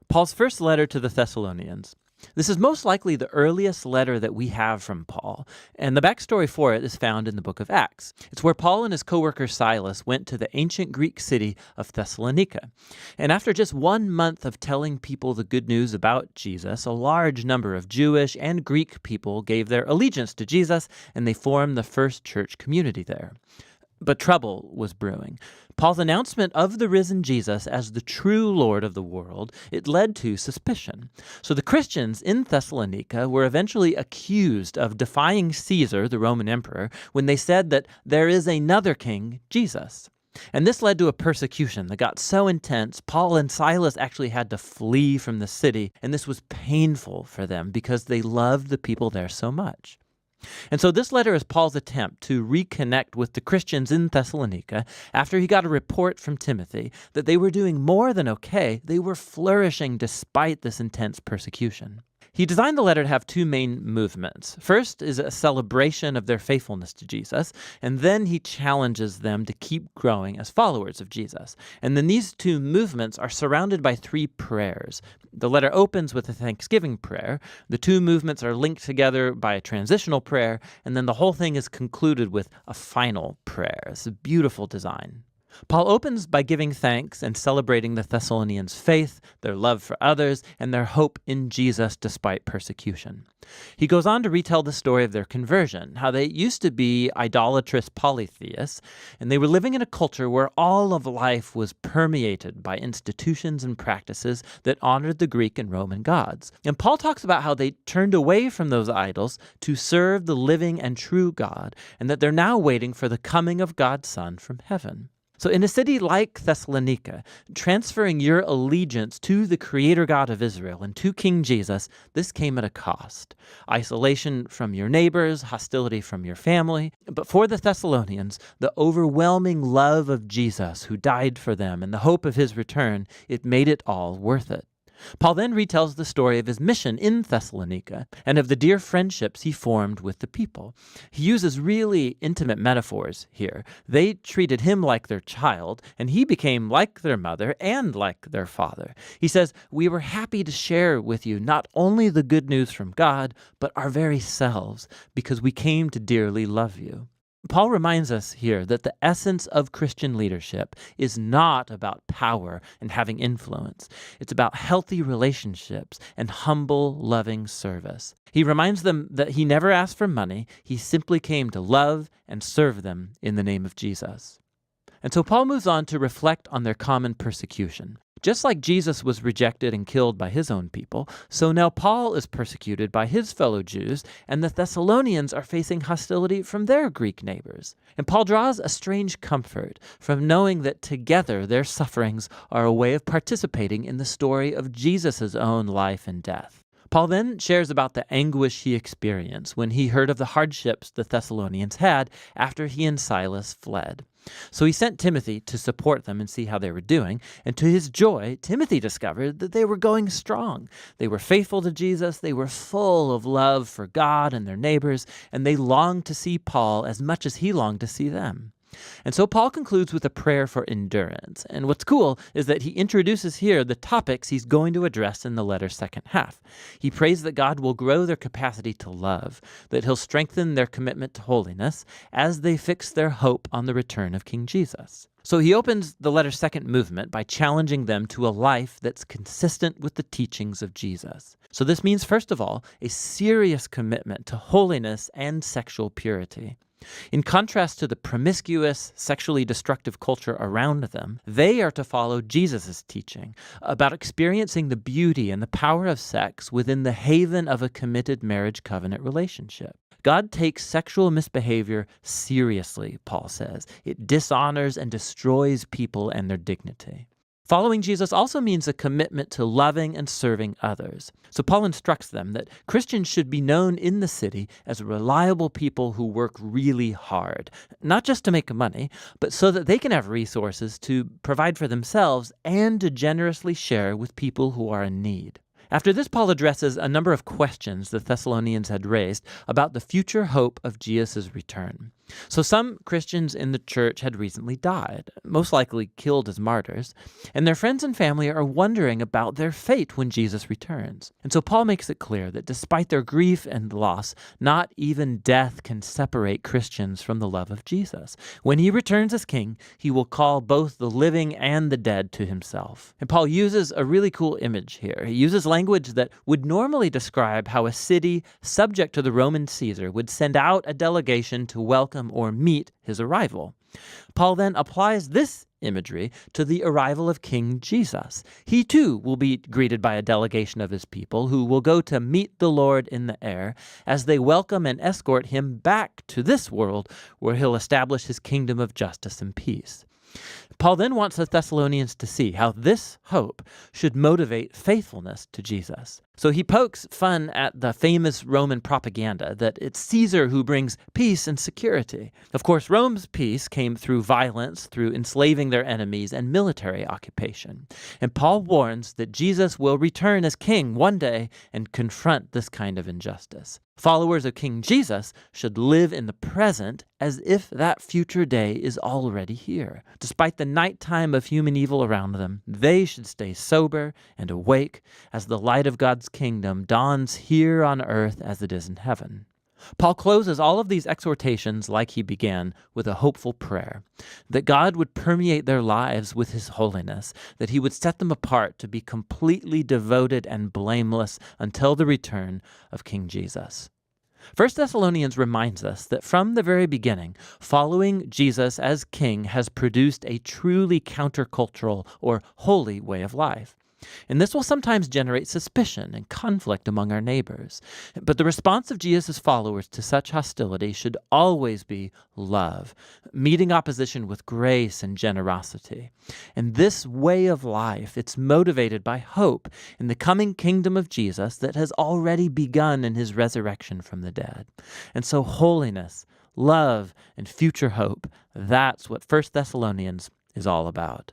Paul's first letter to the Thessalonians. This is most likely the earliest letter that we have from Paul, and the backstory for it is found in the book of Acts. It's where Paul and his co-worker Silas went to the ancient Greek city of Thessalonica. And after just 1 month of telling people the good news about Jesus, a large number of Jewish and Greek people gave their allegiance to Jesus, and they formed the first church community there. But trouble was brewing. Paul's announcement of the risen Jesus as the true Lord of the world, it led to suspicion. So the Christians in Thessalonica were eventually accused of defying Caesar, the Roman emperor, when they said that there is another king, Jesus. And this led to a persecution that got so intense, Paul and Silas actually had to flee from the city, and this was painful for them because they loved the people there so much. And so this letter is Paul's attempt to reconnect with the Christians in Thessalonica after he got a report from Timothy that they were doing more than okay. They were flourishing despite this intense persecution. He designed the letter to have 2 main movements. First is a celebration of their faithfulness to Jesus, and then he challenges them to keep growing as followers of Jesus. And then these 2 movements are surrounded by 3 prayers. The letter opens with a thanksgiving prayer. The 2 movements are linked together by a transitional prayer, and then the whole thing is concluded with a final prayer. It's a beautiful design. Paul opens by giving thanks and celebrating the Thessalonians' faith, their love for others, and their hope in Jesus despite persecution. He goes on to retell the story of their conversion, how they used to be idolatrous polytheists, and they were living in a culture where all of life was permeated by institutions and practices that honored the Greek and Roman gods. And Paul talks about how they turned away from those idols to serve the living and true God, and that they're now waiting for the coming of God's Son from heaven. So in a city like Thessalonica, transferring your allegiance to the Creator God of Israel and to King Jesus, this came at a cost. Isolation from your neighbors, hostility from your family. But for the Thessalonians, the overwhelming love of Jesus who died for them and the hope of his return, it made it all worth it. Paul then retells the story of his mission in Thessalonica and of the dear friendships he formed with the people. He uses really intimate metaphors here. They treated him like their child, and he became like their mother and like their father. He says, "We were happy to share with you not only the good news from God, but our very selves, because we came to dearly love you." Paul reminds us here that the essence of Christian leadership is not about power and having influence. It's about healthy relationships and humble, loving service. He reminds them that he never asked for money. He simply came to love and serve them in the name of Jesus. And so Paul moves on to reflect on their common persecution. Just like Jesus was rejected and killed by his own people, so now Paul is persecuted by his fellow Jews, and the Thessalonians are facing hostility from their Greek neighbors. And Paul draws a strange comfort from knowing that together their sufferings are a way of participating in the story of Jesus' own life and death. Paul then shares about the anguish he experienced when he heard of the hardships the Thessalonians had after he and Silas fled. So he sent Timothy to support them and see how they were doing. And to his joy, Timothy discovered that they were going strong. They were faithful to Jesus. They were full of love for God and their neighbors. And they longed to see Paul as much as he longed to see them. And so Paul concludes with a prayer for endurance. And what's cool is that he introduces here the topics he's going to address in the letter's second half. He prays that God will grow their capacity to love, that he'll strengthen their commitment to holiness as they fix their hope on the return of King Jesus. So he opens the letter's second movement by challenging them to a life that's consistent with the teachings of Jesus. So this means, first of all, a serious commitment to holiness and sexual purity. In contrast to the promiscuous, sexually destructive culture around them, they are to follow Jesus' teaching about experiencing the beauty and the power of sex within the haven of a committed marriage covenant relationship. God takes sexual misbehavior seriously, Paul says. It dishonors and destroys people and their dignity. Following Jesus also means a commitment to loving and serving others. So Paul instructs them that Christians should be known in the city as reliable people who work really hard, not just to make money, but so that they can have resources to provide for themselves and to generously share with people who are in need. After this, Paul addresses a number of questions the Thessalonians had raised about the future hope of Jesus' return. So some Christians in the church had recently died, most likely killed as martyrs, and their friends and family are wondering about their fate when Jesus returns. And so Paul makes it clear that despite their grief and loss, not even death can separate Christians from the love of Jesus. When he returns as king, he will call both the living and the dead to himself. And Paul uses a really cool image here. He uses language that would normally describe how a city subject to the Roman Caesar would send out a delegation to welcome or meet his arrival. Paul then applies this imagery to the arrival of King Jesus. He too will be greeted by a delegation of his people who will go to meet the Lord in the air as they welcome and escort him back to this world where he'll establish his kingdom of justice and peace. Paul then wants the Thessalonians to see how this hope should motivate faithfulness to Jesus. So he pokes fun at the famous Roman propaganda that it's Caesar who brings peace and security. Of course, Rome's peace came through violence, through enslaving their enemies, and military occupation. And Paul warns that Jesus will return as king one day and confront this kind of injustice. Followers of King Jesus should live in the present as if that future day is already here. Despite the nighttime of human evil around them, they should stay sober and awake as the light of God's kingdom dawns here on earth as it is in heaven. Paul closes all of these exhortations like he began, with a hopeful prayer, that God would permeate their lives with his holiness, that he would set them apart to be completely devoted and blameless until the return of King Jesus. 1 Thessalonians reminds us that from the very beginning, following Jesus as king has produced a truly countercultural or holy way of life. And this will sometimes generate suspicion and conflict among our neighbors. But the response of Jesus' followers to such hostility should always be love, meeting opposition with grace and generosity. And this way of life, it's motivated by hope in the coming kingdom of Jesus that has already begun in his resurrection from the dead. And so holiness, love, and future hope, that's what 1 Thessalonians is all about.